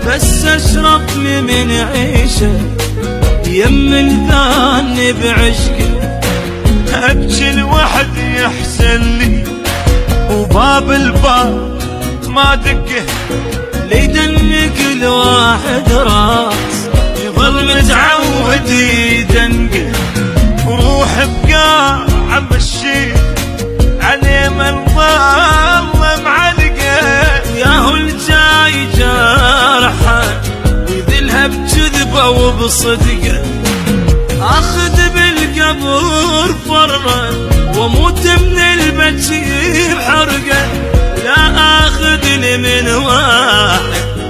بس اشرب لي من عيشه يم الثاني بعشقه. ابكي لوحدي يحسن لي وباب الباب ما دقه، ليدنك الواحد راس يظل متعود يدنقه. وروح بقاع مشي عليه من ظل معلقه. ياهو الجاي جارحه ويذلها بكذبه وبصدقه. اخذ بالقبر فره واموت من البكي بحرقه. لا اخذ لي من واحد